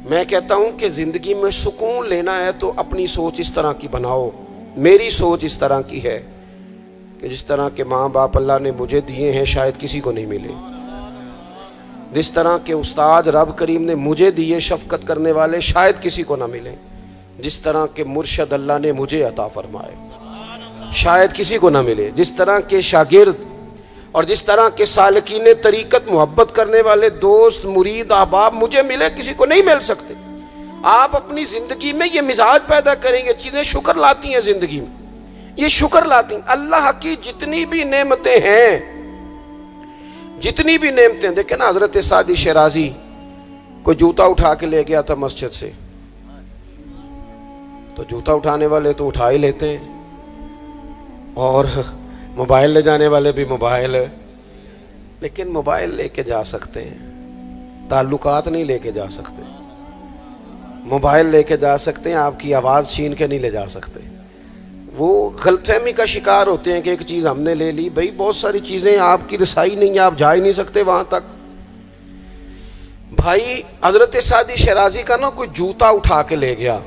میں کہتا ہوں کہ زندگی میں سکون لینا ہے تو اپنی سوچ اس طرح کی بناؤ. میری سوچ اس طرح کی ہے کہ جس طرح کے ماں باپ اللہ نے مجھے دیے ہیں شاید کسی کو نہیں ملے. جس طرح کے استاد رب کریم نے مجھے دیے شفقت کرنے والے شاید کسی کو نہ ملے. جس طرح کے مرشد اللہ نے مجھے عطا فرمائے شاید کسی کو نہ ملے. جس طرح کے شاگرد اور جس طرح کے سالکین طریقت محبت کرنے والے دوست مرید احباب مجھے ملے کسی کو نہیں مل سکتے. آپ اپنی زندگی میں یہ مزاج پیدا کریں گے. چیزیں شکر لاتی ہیں زندگی میں, یہ شکر لاتی ہیں. اللہ کی جتنی بھی نعمتیں ہیں, جتنی بھی نعمتیں, دیکھیں نا حضرت سعدی شیرازی کوئی جوتا اٹھا کے لے گیا تھا مسجد سے, تو جوتا اٹھانے والے تو اٹھا ہی لیتے ہیں, اور موبائل لے جانے والے بھی موبائل, لیکن موبائل لے کے جا سکتے ہیں, تعلقات نہیں لے کے جا سکتے. موبائل لے کے جا سکتے ہیں, آپ کی آواز چھین کے نہیں لے جا سکتے. وہ غلط فہمی کا شکار ہوتے ہیں کہ ایک چیز ہم نے لے لی, بھئی بہت ساری چیزیں آپ کی رسائی نہیں ہے, آپ جا ہی نہیں سکتے وہاں تک. بھائی حضرت سعدی شیرازی کا نا کوئی جوتا اٹھا کے لے گیا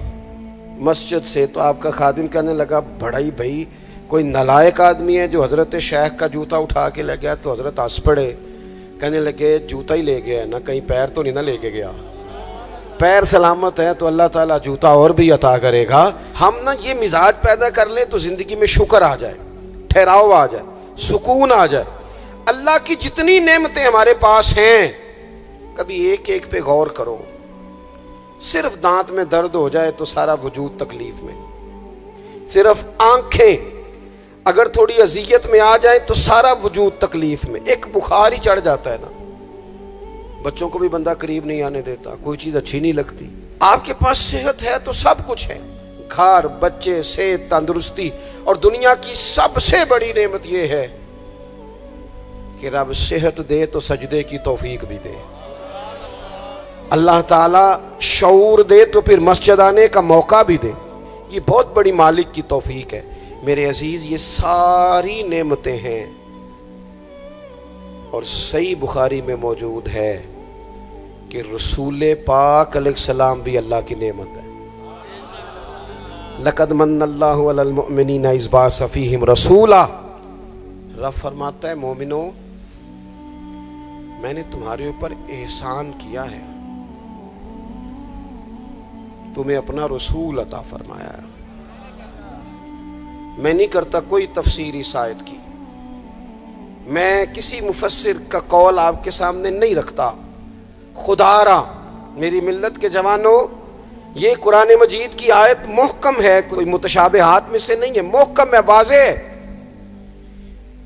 مسجد سے, تو آپ کا خادم کہنے لگا بڑا ہی بھائی کوئی نالائق آدمی ہے جو حضرت شیخ کا جوتا اٹھا کے لے گیا. تو حضرت ہنس پڑے, کہنے لگے جوتا ہی لے گیا ہے نا, کہیں پیر تو نہیں نہ لے کے گیا. پیر سلامت ہے تو اللہ تعالیٰ جوتا اور بھی عطا کرے گا. ہم نا یہ مزاج پیدا کر لیں تو زندگی میں شکر آ جائے, ٹھہراؤ آ جائے, سکون آ جائے. اللہ کی جتنی نعمتیں ہمارے پاس ہیں کبھی ایک ایک پہ غور کرو. صرف دانت میں درد ہو جائے تو سارا وجود تکلیف میں, صرف آنکھیں اگر تھوڑی اذیت میں آ جائیں تو سارا وجود تکلیف میں. ایک بخار ہی چڑھ جاتا ہے نا, بچوں کو بھی بندہ قریب نہیں آنے دیتا, کوئی چیز اچھی نہیں لگتی. آپ کے پاس صحت ہے تو سب کچھ ہے, گھر, بچے, صحت, تندرستی. اور دنیا کی سب سے بڑی نعمت یہ ہے کہ رب صحت دے تو سجدے کی توفیق بھی دے. اللہ تعالیٰ شعور دے تو پھر مسجد آنے کا موقع بھی دے. یہ بہت بڑی مالک کی توفیق ہے. میرے عزیز یہ ساری نعمتیں ہیں, اور صحیح بخاری میں موجود ہے کہ رسول پاک علیہ السلام بھی اللہ کی نعمت ہے. لقد من اللہ علی المؤمنین اذ بعث فیہم رسولا. رب فرماتا ہے مومنو میں نے تمہارے اوپر احسان کیا ہے, تمہیں اپنا رسول عطا فرمایا ہے. میں نہیں کرتا کوئی تفسیر اس آیت کی, میں کسی مفسر کا قول آپ کے سامنے نہیں رکھتا. خدا را میری ملت کے جوانوں, یہ قرآن مجید کی آیت محکم ہے, کوئی متشابہات میں سے نہیں ہے, محکم ہے, واضح ہے.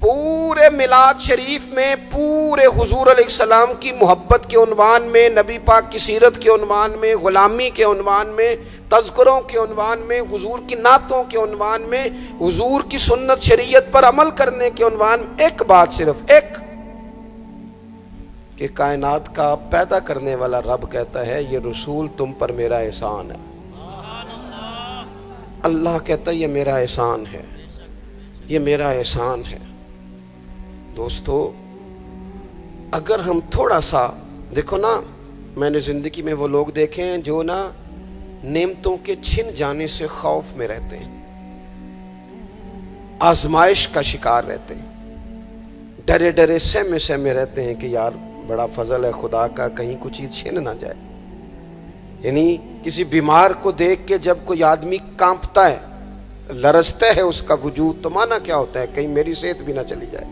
پورے میلاد شریف میں پورے حضور علیہ السلام کی محبت کے عنوان میں, نبی پاک کی سیرت کے عنوان میں, غلامی کے عنوان میں, تذکروں کے عنوان میں, حضور کی نعتوں کے عنوان میں, حضور کی سنت شریعت پر عمل کرنے کے عنوان میں ایک بات, صرف ایک, کہ کائنات کا پیدا کرنے والا رب کہتا ہے یہ رسول تم پر میرا احسان ہے. اللہ کہتا ہے یہ میرا احسان ہے, یہ میرا احسان ہے. دوستو اگر ہم تھوڑا سا دیکھو نا, میں نے زندگی میں وہ لوگ دیکھے ہیں جو نا نعمتوں کے چھن جانے سے خوف میں رہتے ہیں, آزمائش کا شکار رہتے ہیں, ڈرے ڈرے سہمے سہمے رہتے ہیں کہ یار بڑا فضل ہے خدا کا, کہیں کچھ چیز چھن نہ جائے. یعنی کسی بیمار کو دیکھ کے جب کوئی آدمی کانپتا ہے, لرزتا ہے اس کا وجود, تو مانا کیا ہوتا ہے کہیں میری صحت بھی نہ چلی جائے.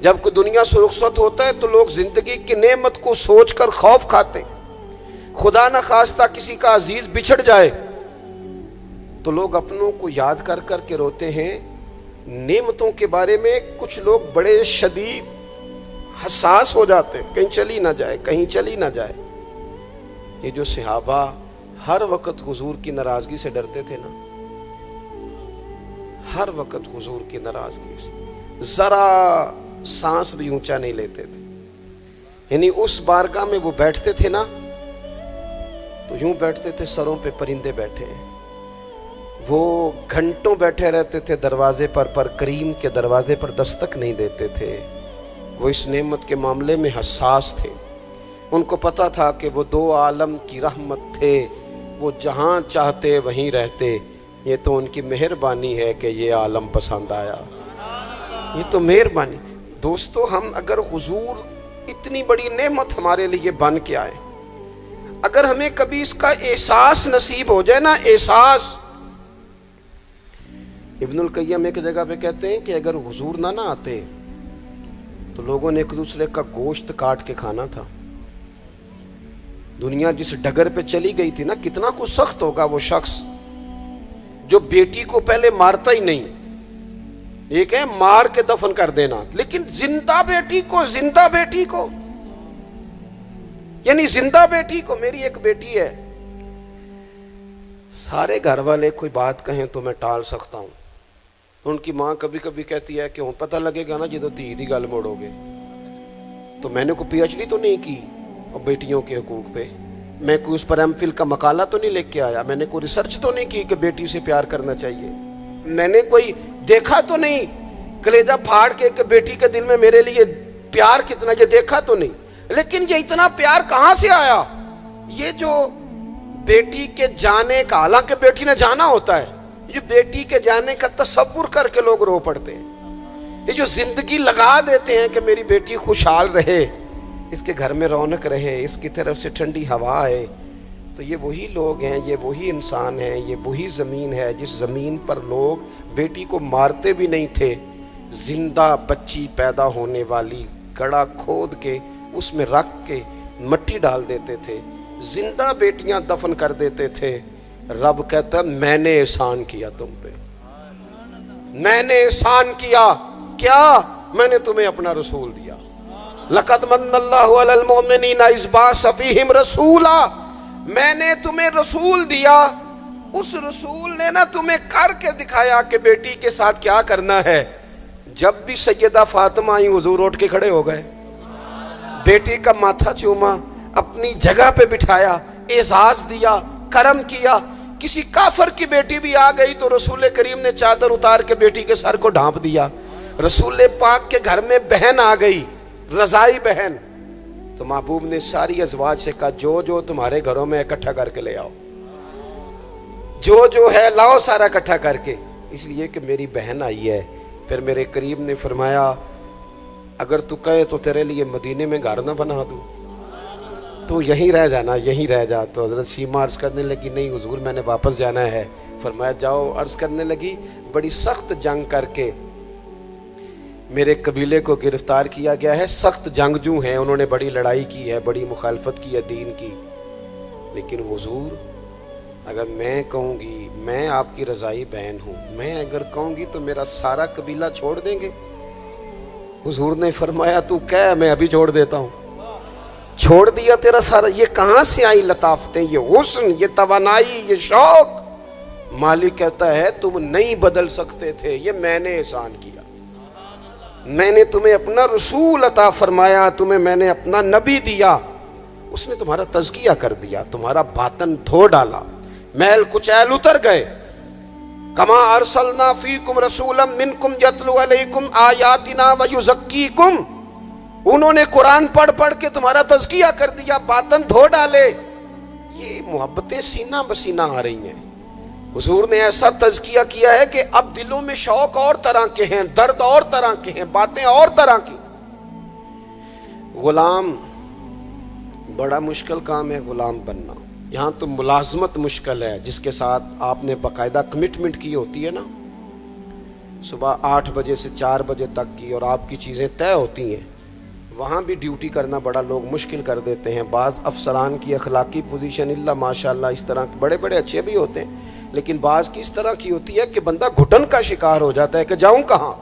جب کوئی دنیا سے رخصت ہوتا ہے تو لوگ زندگی کی نعمت کو سوچ کر خوف کھاتے ہیں. خدا نہ خواستہ کسی کا عزیز بچھڑ جائے تو لوگ اپنوں کو یاد کر کر کے روتے ہیں. نعمتوں کے بارے میں کچھ لوگ بڑے شدید حساس ہو جاتے ہیں, کہیں چلی نہ جائے, کہیں چلی نہ جائے. یہ جو صحابہ ہر وقت حضور کی ناراضگی سے ڈرتے تھے نا, ہر وقت حضور کی ناراضگی سے, ذرا سانس بھی اونچا نہیں لیتے تھے. یعنی اس بارگاہ میں وہ بیٹھتے تھے نا تو یوں بیٹھتے تھے سروں پہ پرندے بیٹھے ہیں. وہ گھنٹوں بیٹھے رہتے تھے دروازے پر کریم کے دروازے پر دستک نہیں دیتے تھے. وہ اس نعمت کے معاملے میں حساس تھے. ان کو پتا تھا کہ وہ دو عالم کی رحمت تھے، وہ جہاں چاہتے وہیں رہتے، یہ تو ان کی مہربانی ہے کہ یہ عالم پسند آیا، یہ تو مہربانی۔ دوستو، ہم اگر حضور اتنی بڑی نعمت ہمارے لیے بن کے آئے، اگر ہمیں کبھی اس کا احساس نصیب ہو جائے نا، احساس۔ ابن القیم ایک جگہ پہ کہتے ہیں کہ اگر حضور نہ آتے تو لوگوں نے ایک دوسرے کا گوشت کاٹ کے کھانا تھا۔ دنیا جس ڈگر پہ چلی گئی تھی نا، کتنا کچھ سخت ہوگا وہ شخص جو بیٹی کو پہلے مارتا ہی نہیں، ایک ہے مار کے دفن کر دینا، لیکن زندہ بیٹی کو یعنی زندہ بیٹی کو۔ میری ایک بیٹی ہے، سارے گھر والے کوئی بات کہیں تو میں ٹال سکتا ہوں، ان کی ماں کبھی کبھی کہتی ہے کہ ہوں پتہ لگے گا نا جدو دھی دی گل موڑو گے۔ تو میں نے کوئی پی ایچ ڈی تو نہیں کی بیٹیوں کے حقوق پہ، میں کوئی اس پر ایم فل کا مقالہ تو نہیں لکھ کے آیا، میں نے کوئی ریسرچ تو نہیں کی کہ بیٹی سے پیار کرنا چاہیے، میں نے کوئی دیکھا تو نہیں کلیجہ پھاڑ کے کہ بیٹی کے دل میں میرے لیے پیار کتنا، یہ دیکھا تو نہیں۔ لیکن یہ اتنا پیار کہاں سے آیا؟ یہ جو بیٹی کے جانے کا، حالانکہ بیٹی نے جانا ہوتا ہے، یہ بیٹی کے جانے کا تصور کر کے لوگ رو پڑتے ہیں، یہ جو زندگی لگا دیتے ہیں کہ میری بیٹی خوشحال رہے، اس کے گھر میں رونق رہے، اس کی طرف سے ٹھنڈی ہوا ہے، تو یہ وہی لوگ ہیں، یہ وہی انسان ہیں، یہ وہی زمین ہے جس زمین پر لوگ بیٹی کو مارتے بھی نہیں تھے، زندہ بچی پیدا ہونے والی گڑھا کھود کے اس میں رکھ کے مٹی ڈال دیتے تھے، زندہ بیٹیاں دفن کر دیتے تھے۔ رب کہتا ہے میں نے احسان کیا تم پہ، میں نے احسان کیا، کیا؟ میں نے تمہیں اپنا رسول دیا۔ لَقَدْ مَنَّ اللَّهُ عَلَى الْمُؤْمِنِينَ إِذْ بَعَثَ فِيهِمْ رَسُولًا، میں نے تمہیں رسول دیا، اس رسول نے نا تمہیں کر کے دکھایا کہ بیٹی کے ساتھ کیا کرنا ہے۔ جب بھی سیدہ فاطمہ آئی حضور اٹھ کے کھڑے ہو گئے، بیٹی کا ماتھا چوما، اپنی جگہ پہ بٹھایا، اعزاز دیا، کرم کیا۔ کسی کافر کی بیٹی بھی آ گئی تو رسول کریم نے چادر اتار کے بیٹی کے سر کو ڈھانپ دیا۔ رسول پاک کے گھر میں بہن آ گئی، رضائی بہن، تو محبوب نے ساری ازواج سے کہا جو جو تمہارے گھروں میں اکٹھا کر کے لے آؤ، جو ہے لاؤ سارا اکٹھا کر کے، اس لیے کہ میری بہن آئی ہے۔ پھر میرے کریم نے فرمایا اگر تو کہے تو تیرے لیے مدینے میں گھر نہ بنا دوں، تو یہیں رہ جانا، یہیں رہ جا۔ تو حضرت شیمہ عرض کرنے لگی نہیں حضور میں نے واپس جانا ہے۔ فرمایا جاؤ۔ عرض کرنے لگی بڑی سخت جنگ کر کے میرے قبیلے کو گرفتار کیا گیا ہے، سخت جنگجو ہیں، انہوں نے بڑی لڑائی کی ہے، بڑی مخالفت کی ہے دین کی، لیکن حضور اگر میں کہوں گی میں آپ کی رضائی بہن ہوں، میں اگر کہوں گی تو میرا سارا قبیلہ چھوڑ دیں گے؟ حضور نے فرمایا تو کہہ میں ابھی چھوڑ دیتا ہوں۔ چھوڑ دیا تیرا سارا۔ یہ کہاں سے آئی لطافتیں، یہ حسن، یہ توانائی، یہ شوق؟ مالک کہتا ہے تم نہیں بدل سکتے تھے، یہ میں نے احسان کیا، میں نے تمہیں اپنا رسول عطا فرمایا، تمہیں میں نے اپنا نبی دیا، اس نے تمہارا تزکیہ کر دیا، تمہارا باطن دھو ڈالا، میل کچیل اتر گئے۔ کما ارسلنا فیکم رسولا منکم یتلو علیکم آیاتنا ویزکیکم، انہوں نے قرآن پڑھ پڑھ کے تمہارا تزکیہ کر دیا، باطن دھو ڈالے۔ یہ محبتیں سینہ بسینہ آ رہی ہیں۔ حضور نے ایسا تزکیہ کیا ہے کہ اب دلوں میں شوق اور طرح کے ہیں، درد اور طرح کے ہیں، باتیں اور طرح کی۔ غلام بڑا مشکل کام ہے، غلام بننا۔ یہاں تو ملازمت مشکل ہے، جس کے ساتھ آپ نے باقاعدہ کمٹمنٹ کی ہوتی ہے نا، صبح 8 بجے سے 4 بجے تک کی، اور آپ کی چیزیں طے ہوتی ہیں، وہاں بھی ڈیوٹی کرنا بڑا لوگ مشکل کر دیتے ہیں۔ بعض افسران کی اخلاقی پوزیشن اللہ ماشاءاللہ اس طرح بڑے بڑے اچھے بھی ہوتے ہیں، لیکن بعض کی اس طرح کی ہوتی ہے کہ بندہ گھٹن کا شکار ہو جاتا ہے کہ جاؤں کہاں۔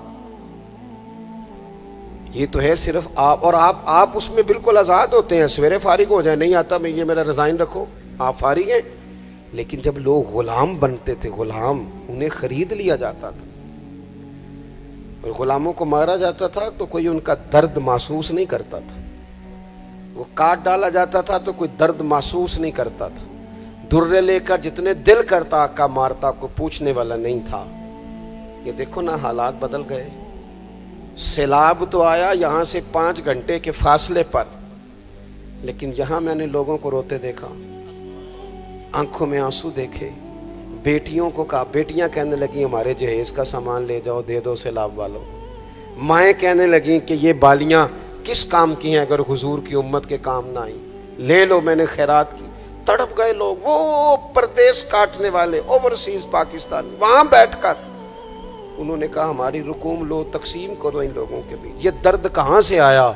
یہ تو ہے صرف آپ، اور آپ اس میں بالکل آزاد ہوتے ہیں، سویرے فارغ ہو جائیں، نہیں آتا میں یہ میرا ریزائن رکھو، آپ فارغ ہیں۔ لیکن جب لوگ غلام بنتے تھے، غلام انہیں خرید لیا جاتا تھا، اور غلاموں کو مارا جاتا تھا تو کوئی ان کا درد محسوس نہیں کرتا تھا، وہ کاٹ ڈالا جاتا تھا تو کوئی درد محسوس نہیں کرتا تھا، درے لے کر جتنے دل کرتا آقا مارتا، کو پوچھنے والا نہیں تھا۔ یہ دیکھو نا حالات بدل گئے۔ سیلاب تو آیا یہاں سے 5 گھنٹے کے فاصلے پر، لیکن یہاں میں نے لوگوں کو روتے دیکھا، آنکھوں میں آنسو دیکھے، بیٹیوں کو کہا، بیٹیاں کہنے لگیں ہمارے جہیز کا سامان لے جاؤ، دے دو سیلاب والوں، مائیں کہنے لگیں کہ یہ بالیاں کس کام کی ہیں اگر حضور کی امت کے کام نہ آئیں، لے لو، میں نے خیرات کی۔ تڑپ گئے لوگ، وہ پردیس کاٹنے والے اوورسیز پاکستانی، وہاں بیٹھ کر انہوں نے کہا ہماری رقوم لو، تقسیم کرو ان لوگوں کے بیچ۔ یہ درد کہاں سے آیا؟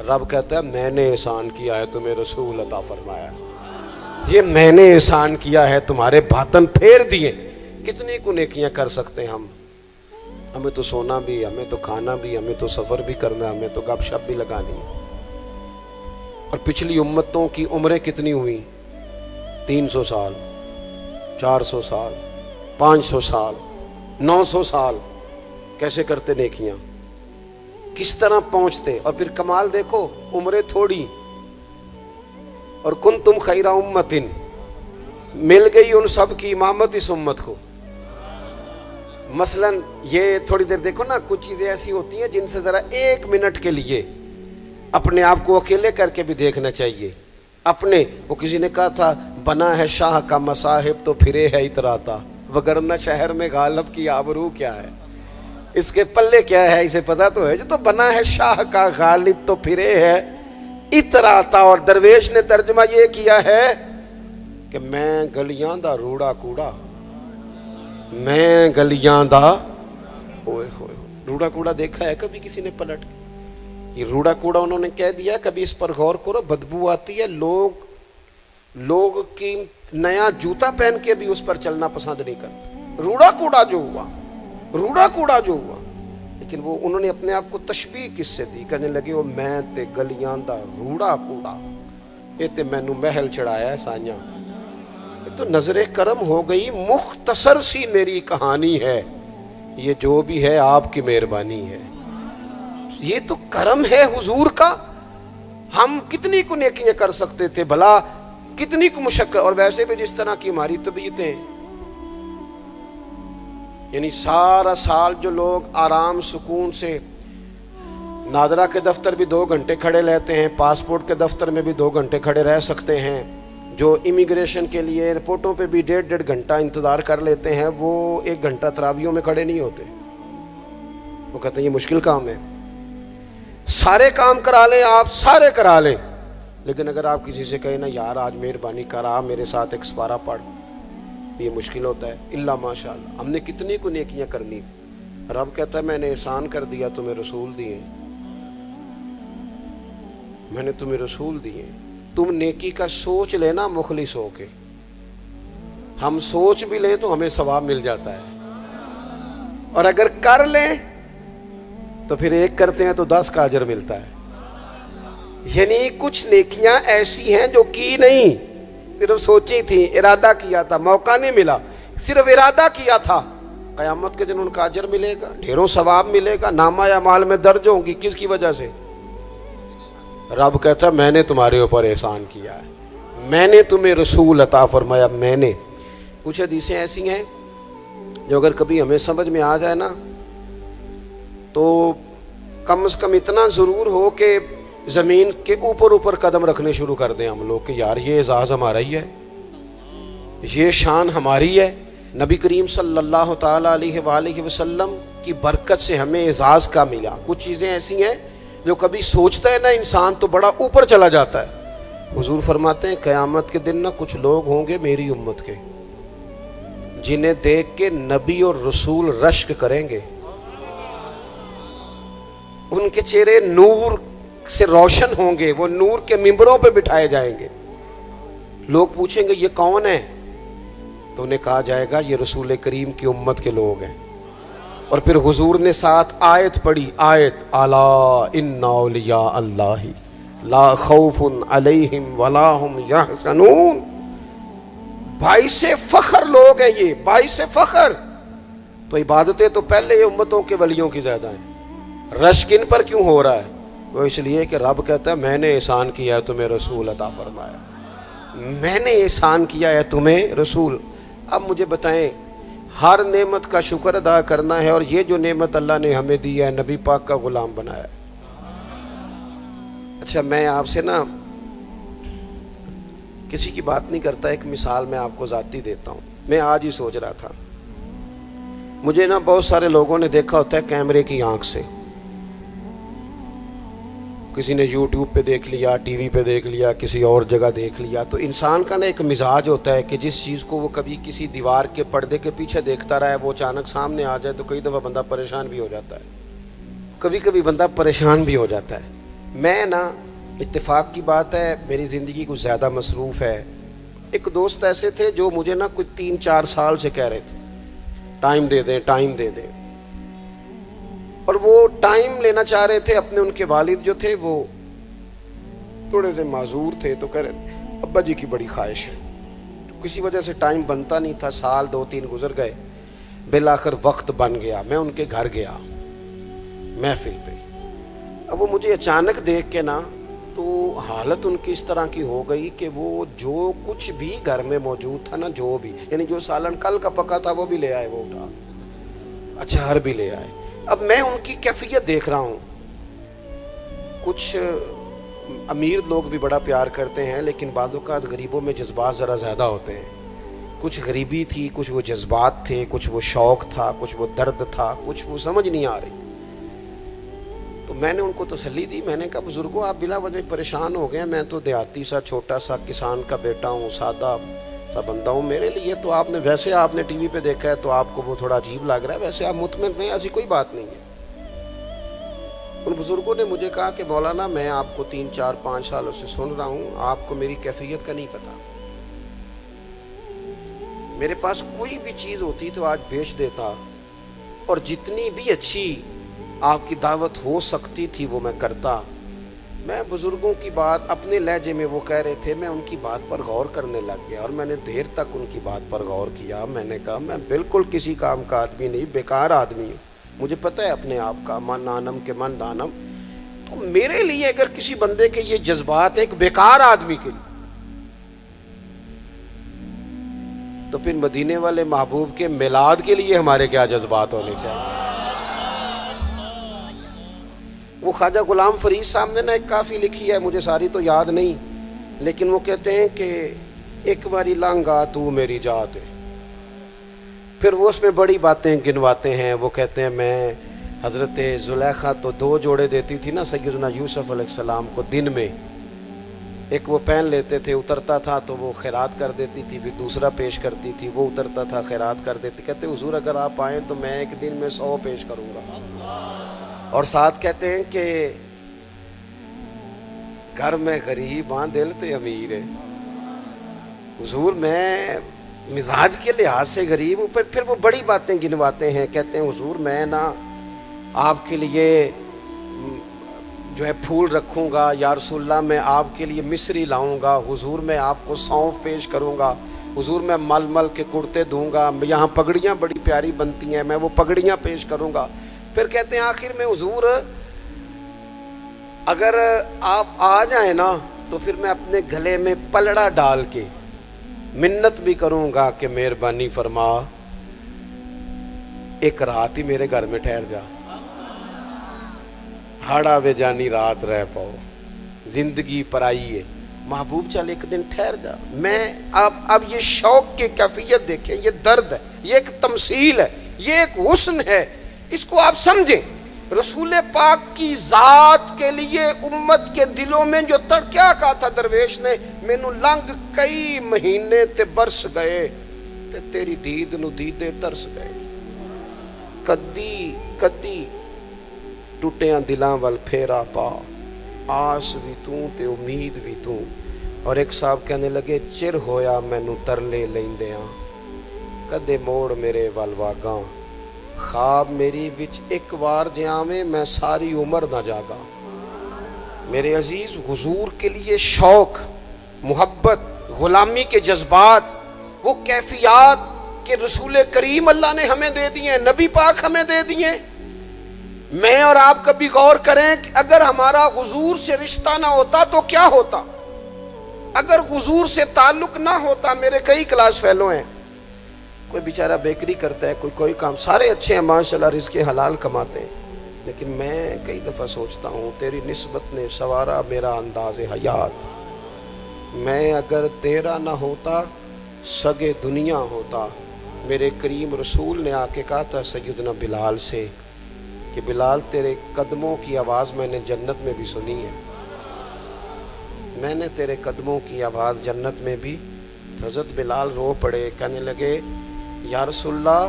رب کہتا ہے میں نے احسان کیا ہے، تمہیں رسول عطا فرمایا، یہ میں نے احسان کیا ہے، تمہارے باطن پھیر دیے۔ کتنی کو نیکیاں کر سکتے ہیں ہمیں تو سونا بھی، ہمیں تو کھانا بھی، ہمیں تو سفر بھی کرنا، ہمیں تو گپ شپ بھی لگانی ہے۔ اور پچھلی امتوں کی عمریں کتنی ہوئی؟ 300 سال، 400 سال، 500 سال، 900 سال، کیسے کرتے نیکیاں، کس طرح پہنچتے؟ اور پھر کمال دیکھو، عمریں تھوڑی اور کنتم خیر امت، مل گئی ان سب کی امامت اس امت کو۔ مثلا یہ تھوڑی دیر دیکھو نا، کچھ چیزیں ایسی ہوتی ہیں جن سے ذرا 1 منٹ کے لیے اپنے آپ کو اکیلے کر کے بھی دیکھنا چاہیے۔ اپنے وہ کسی نے کہا تھا بنا ہے شاہ کا مصاحب تو پھرے ہے اتراتا، وگرنہ شہر میں غالب کی آبرو کیا ہے، اس کے پلے کیا ہے اسے پتا تو ہے، جو تو بنا ہے شاہ کا غالب تو پھرے ہے اتراتا۔ اور درویش نے ترجمہ یہ کیا ہے کہ میں گلیاں دا روڑا کوڑا، میں گلیاں دا اوئے ہوئے، روڑا کوڑا دیکھا ہے کبھی کسی نے پلٹ کے؟ یہ روڑا کوڑا انہوں نے کہہ دیا، کبھی اس پر غور کرو، بدبو آتی ہے، لوگ کی نیا جوتا پہن کے بھی اس پر چلنا پسند نہیں کرتے۔ روڑا کوڑا جو ہوا، روڑا کوڑا جو ہوا، لیکن وہ انہوں نے اپنے آپ کو تشبیہ کس سے دی؟ کہنے لگے وہ میں تے گلیاں دا روڑا کوڑا، یہ تے مینو محل چڑھایا ہے سائیاں، تو نظر کرم ہو گئی، مختصر سی میری کہانی ہے، یہ جو بھی ہے آپ کی مہربانی ہے۔ یہ تو کرم ہے حضور کا۔ ہم کتنی کو نیکیاں کر سکتے تھے بھلا، کتنی کو مشقت، اور ویسے بھی جس طرح کی ہماری طبیعتیں، یعنی سارا سال جو لوگ آرام سکون سے نادرا کے دفتر بھی 2 گھنٹے کھڑے رہتے ہیں، پاسپورٹ کے دفتر میں بھی 2 گھنٹے کھڑے رہ سکتے ہیں، جو امیگریشن کے لیے ایئرپورٹوں پہ بھی 1.5 گھنٹہ انتظار کر لیتے ہیں، وہ 1 گھنٹہ تراویحوں میں کھڑے نہیں ہوتے۔ وہ کہتے ہیں یہ مشکل کام ہے، سارے کام کرا لیں آپ، سارے کرا لیں، لیکن اگر آپ کسی سے کہیں نا یار آج مہربانی کرا میرے ساتھ ایک سپارہ پڑھ، یہ مشکل ہوتا ہے۔ اللہ ماشاء اللہ ہم نے کتنی کو نیکیاں کرنی۔ رب کہتا ہے میں نے احسان کر دیا، تمہیں رسول دیے، میں نے تمہیں رسول دیے، تم نیکی کا سوچ لینا مخلص ہو کے۔ ہم سوچ بھی لیں تو ہمیں ثواب مل جاتا ہے، اور اگر کر لیں تو پھر 1 کرتے ہیں تو 10 کا اجر ملتا ہے۔ یعنی کچھ نیکیاں ایسی ہیں جو کی نہیں، صرف سوچی تھی، ارادہ کیا تھا، موقع نہیں ملا، صرف ارادہ کیا تھا، قیامت کے دن ان کا اجر ملے گا، ڈھیروں ثواب ملے گا، نامہ اعمال میں درج ہوں گی۔ کس کی وجہ سے؟ رب کہتا ہے میں نے تمہارے اوپر احسان کیا ہے، میں نے تمہیں رسول عطا فرمایا، میں نے۔ کچھ حدیثیں ایسی ہیں جو اگر کبھی ہمیں سمجھ میں آ جائے نا تو کم از کم اتنا ضرور ہو کہ زمین کے اوپر قدم رکھنے شروع کر دیں ہم لوگ کہ یار یہ اعزاز ہمارا ہی ہے، یہ شان ہماری ہے۔ نبی کریم صلی اللہ تعالیٰ علیہ وآلہ وسلم کی برکت سے ہمیں اعزاز کا ملا۔ کچھ چیزیں ایسی ہیں جو کبھی سوچتا ہے نا انسان تو بڑا اوپر چلا جاتا ہے۔ حضور فرماتے ہیں قیامت کے دن نا کچھ لوگ ہوں گے میری امت کے جنہیں دیکھ کے نبی اور رسول رشک کریں گے، ان کے چہرے نور سے روشن ہوں گے، وہ نور کے ممبروں پہ بٹھائے جائیں گے۔ لوگ پوچھیں گے یہ کون ہے؟ تو انہیں کہا جائے گا یہ رسول کریم کی امت کے لوگ ہیں۔ اور پھر حضور نے ساتھ آیت پڑھی، آیت الا ان اولیاء اللہ لا خوف علیہم ولا هم یحزنون۔ باعث فخر لوگ ہیں یہ، باعث فخر۔ تو عبادتیں تو پہلے امتوں کے ولیوں کی زیادہ ہیں، رشک ان پر کیوں ہو رہا ہے؟ وہ اس لیے کہ رب کہتا ہے میں نے احسان کیا ہے تمہیں رسول عطا فرمایا، میں نے احسان کیا ہے تمہیں رسول۔ اب مجھے بتائیں، ہر نعمت کا شکر ادا کرنا ہے، اور یہ جو نعمت اللہ نے ہمیں دی ہے، نبی پاک کا غلام بنایا ہے۔ اچھا میں آپ سے نا کسی کی بات نہیں کرتا. ایک مثال میں آپ کو ذاتی دیتا ہوں. میں آج ہی سوچ رہا تھا, مجھے نا بہت سارے لوگوں نے دیکھا ہوتا ہے کیمرے کی آنکھ سے. کسی نے یوٹیوب پہ دیکھ لیا, ٹی وی پہ دیکھ لیا, کسی اور جگہ دیکھ لیا. تو انسان کا نا ایک مزاج ہوتا ہے کہ جس چیز کو وہ کبھی کسی دیوار کے پردے کے پیچھے دیکھتا رہا ہے, وہ اچانک سامنے آ جائے تو کئی دفعہ بندہ پریشان بھی ہو جاتا ہے. کبھی کبھی بندہ پریشان بھی ہو جاتا ہے. میں نا, اتفاق کی بات ہے, میری زندگی کچھ زیادہ مصروف ہے. ایک دوست ایسے تھے جو مجھے نا کچھ 3-4 سال سے کہہ رہے تھے ٹائم دے دیں, ٹائم دے دیں. اور وہ ٹائم لینا چاہ رہے تھے. اپنے ان کے والد جو تھے وہ تھوڑے سے معذور تھے, تو کہہ رہے تھے ابا جی کی بڑی خواہش ہے. کسی وجہ سے ٹائم بنتا نہیں تھا. سال 2-3 گزر گئے, بالآخر وقت بن گیا. میں ان کے گھر گیا محفل پہ. اب وہ مجھے اچانک دیکھ کے نا, تو حالت ان کی اس طرح کی ہو گئی کہ وہ جو کچھ بھی گھر میں موجود تھا نا, جو بھی, یعنی جو سالن کل کا پکا تھا وہ بھی لے آئے, وہ اٹھا, اچار بھی لے آئے. اب میں ان کی کیفیت دیکھ رہا ہوں. کچھ امیر لوگ بھی بڑا پیار کرتے ہیں, لیکن بعض اوقات غریبوں میں جذبات ذرا زیادہ ہوتے ہیں. کچھ غریبی تھی, کچھ وہ جذبات تھے, کچھ وہ شوق تھا, کچھ وہ درد تھا, کچھ وہ سمجھ نہیں آ رہی. تو میں نے ان کو تسلی دی. میں نے کہا بزرگوں آپ بلا وجہ پریشان ہو گئے, میں تو دیہاتی سا چھوٹا سا کسان کا بیٹا ہوں, سادہ سا بندہ ہوں. میرے لیے تو آپ نے, ویسے آپ نے ٹی وی پہ دیکھا ہے تو آپ کو وہ تھوڑا عجیب لگ رہا ہے, ویسے آپ مطمئن نہیں, ایسی کوئی بات نہیں ہے. ان بزرگوں نے مجھے کہا کہ مولانا میں آپ کو 3-4-5 سالوں سے سن رہا ہوں, آپ کو میری کیفیت کا نہیں پتا. میرے پاس کوئی بھی چیز ہوتی تو آج بیچ دیتا, اور جتنی بھی اچھی آپ کی دعوت ہو سکتی تھی وہ میں کرتا. میں بزرگوں کی بات اپنے لہجے میں وہ کہہ رہے تھے, میں ان کی بات پر غور کرنے لگ گیا, اور میں نے دیر تک ان کی بات پر غور کیا. میں نے کہا میں بالکل کسی کام کا آدمی نہیں, بیکار آدمی ہوں. مجھے پتہ ہے اپنے آپ کا, من نانم کے من دانم. تو میرے لیے اگر کسی بندے کے یہ جذبات ایک بیکار آدمی کے لیے, تو پھر مدینے والے محبوب کے میلاد کے لیے ہمارے کیا جذبات ہونے چاہیے. وہ خواجہ غلام فرید صاحب نے نا ایک کافی لکھی ہے, مجھے ساری تو یاد نہیں, لیکن وہ کہتے ہیں کہ ایک باری لانگا تو میری جات ہے. پھر وہ اس میں بڑی باتیں گنواتے ہیں. وہ کہتے ہیں میں حضرت زلیخا تو 2 جوڑے دیتی تھی نا سیدنا یوسف علیہ السلام کو دن میں, ایک وہ پہن لیتے تھے, اترتا تھا تو وہ خیرات کر دیتی تھی, پھر دوسرا پیش کرتی تھی, وہ اترتا تھا خیرات کر دیتی. کہتے حضور اگر آپ آئیں تو میں ایک دن میں 100 پیش کروں گا. اور ساتھ کہتے ہیں کہ گھر میں غریب ہاں دل تے امیر ہے. حضور میں مزاج کے لحاظ سے غریب ہوں. پھر وہ بڑی باتیں گنواتے ہیں. کہتے ہیں حضور میں نا آپ کے لیے جو ہے پھول رکھوں گا, یا رسول اللہ میں آپ کے لیے مصری لاؤں گا, حضور میں آپ کو سونف پیش کروں گا, حضور میں مل مل کے کرتے دوں گا, یہاں پگڑیاں بڑی پیاری بنتی ہیں, میں وہ پگڑیاں پیش کروں گا. پھر کہتے ہیں آخر میں حضور اگر آپ آ جائیں نا تو پھر میں اپنے گلے میں پلڑا ڈال کے منت بھی کروں گا کہ مہربانی فرما ایک رات ہی میرے گھر میں ٹھہر جا, ہاڑا وے جانی رات رہ پاؤ, زندگی پرائی ہے, محبوب چل ایک دن ٹھہر جا. میں اب یہ شوق کی کیفیت دیکھیں, یہ درد ہے, یہ ایک تمثیل ہے, یہ ایک حسن ہے, اس کو آپ سمجھیں. رسول پاک کی ذات کے لیے امت کے دلوں میں جو کیا کہا تھا درویش نے, مینوں لنگ کئی مہینے تے برس گئے تے تیری دید نو دیدے ترس گئے. کدی کدی ٹوٹیاں دلاں وال پھیرا پا, آس بھی تو تے امید بھی تو. اور ایک صاحب کہنے لگے چر ہویا مینوں ترلے لیندیاں, کدے موڑ میرے ول واگاں, خواب میری وچ ایک بار جاویں میں ساری عمر نہ جاگا. میرے عزیز حضور کے لیے شوق, محبت, غلامی کے جذبات, وہ کیفیات کہ رسول کریم اللہ نے ہمیں دے دیے, نبی پاک ہمیں دے دیے. میں اور آپ کبھی غور کریں کہ اگر ہمارا حضور سے رشتہ نہ ہوتا تو کیا ہوتا, اگر حضور سے تعلق نہ ہوتا. میرے کئی کلاس فیلو ہیں, کوئی بیچارہ بیکری کرتا ہے, کوئی کام, سارے اچھے ہیں ماشاءاللہ, رزق حلال کماتے ہیں, لیکن میں کئی دفعہ سوچتا ہوں تیری نسبت نے سوارا میرا انداز حیات. میں اگر تیرا نہ ہوتا سگے دنیا ہوتا. میرے کریم رسول نے آ کے کہا تھا سیدنا بلال سے کہ بلال تیرے قدموں کی آواز میں نے جنت میں بھی سنی ہے. میں نے تیرے قدموں کی آواز جنت میں بھی. حضرت بلال رو پڑے, کہنے لگے یا رسول اللہ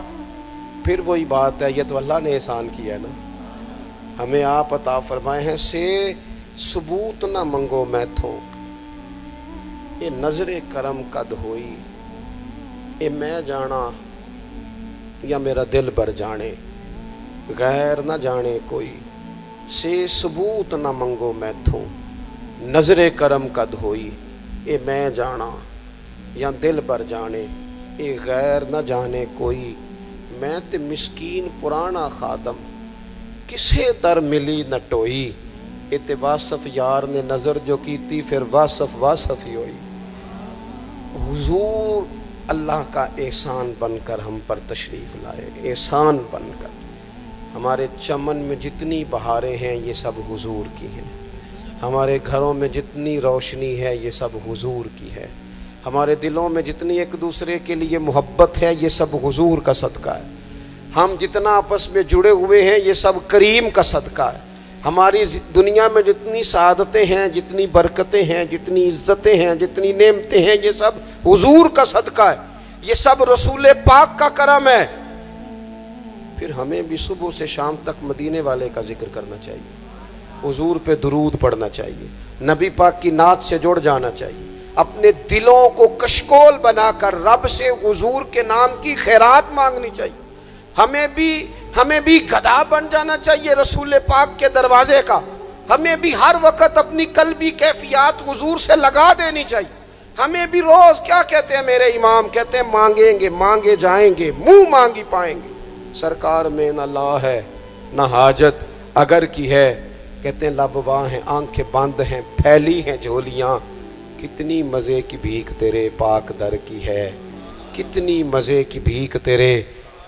پھر وہی بات ہے, یہ تو اللہ نے احسان کیا ہے نا, ہمیں آپ عطا فرمائے ہیں. سے ثبوت نہ منگو میں تھوں, یہ نظر کرم قد ہوئی, یہ میں جانا یا میرا دل بر جانے, غیر نہ جانے کوئی. سے ثبوت نہ منگو میں تھوں, نظر کرم قد ہوئی, یہ میں جانا یا دل بر جانے, یہ غیر نہ جانے کوئی. میں تے مسکین پرانا خادم, کسے در ملی نہ ٹوئی. یہ تے واصف یار نے نظر جو کیتی, پھر واصف واصف ہی ہوئی. حضور اللہ کا احسان بن کر ہم پر تشریف لائے, احسان بن کر. ہمارے چمن میں جتنی بہاریں ہیں یہ سب حضور کی ہیں. ہمارے گھروں میں جتنی روشنی ہے یہ سب حضور کی ہے. ہمارے دلوں میں جتنی ایک دوسرے کے لیے محبت ہے یہ سب حضور کا صدقہ ہے. ہم جتنا آپس میں جڑے ہوئے ہیں یہ سب کریم کا صدقہ ہے. ہماری دنیا میں جتنی سعادتیں ہیں, جتنی برکتیں ہیں, جتنی عزتیں ہیں, جتنی نعمتیں ہیں, یہ سب حضور کا صدقہ ہے. یہ سب رسول پاک کا کرم ہے. پھر ہمیں بھی صبح سے شام تک مدینے والے کا ذکر کرنا چاہیے, حضور پہ درود پڑھنا چاہیے, نبی پاک کی نعت سے جڑ جانا چاہیے, اپنے دلوں کو کشکول بنا کر رب سے حضور کے نام کی خیرات مانگنی چاہیے. ہمیں بھی گدھا بن جانا چاہیے رسول پاک کے دروازے کا. ہمیں بھی ہر وقت اپنی قلبی کیفیات حضور سے لگا دینی چاہیے. ہمیں بھی روز کیا کہتے ہیں میرے امام, کہتے ہیں مانگیں گے مانگے جائیں گے, منہ مانگی پائیں گے. سرکار میں نہ لا ہے نہ حاجت, اگر کی ہے کہتے ہیں لب واں ہیں, آنکھیں بند ہیں, پھیلی ہیں جھولیاں. کتنی مزے کی بھیک تیرے پاک در کی ہے, کتنی مزے کی بھیک تیرے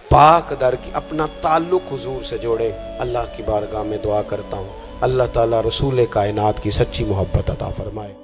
پاک در کی. اپنا تعلق حضور سے جوڑے. اللہ کی بارگاہ میں دعا کرتا ہوں اللہ تعالیٰ رسول کائنات کی سچی محبت عطا فرمائے.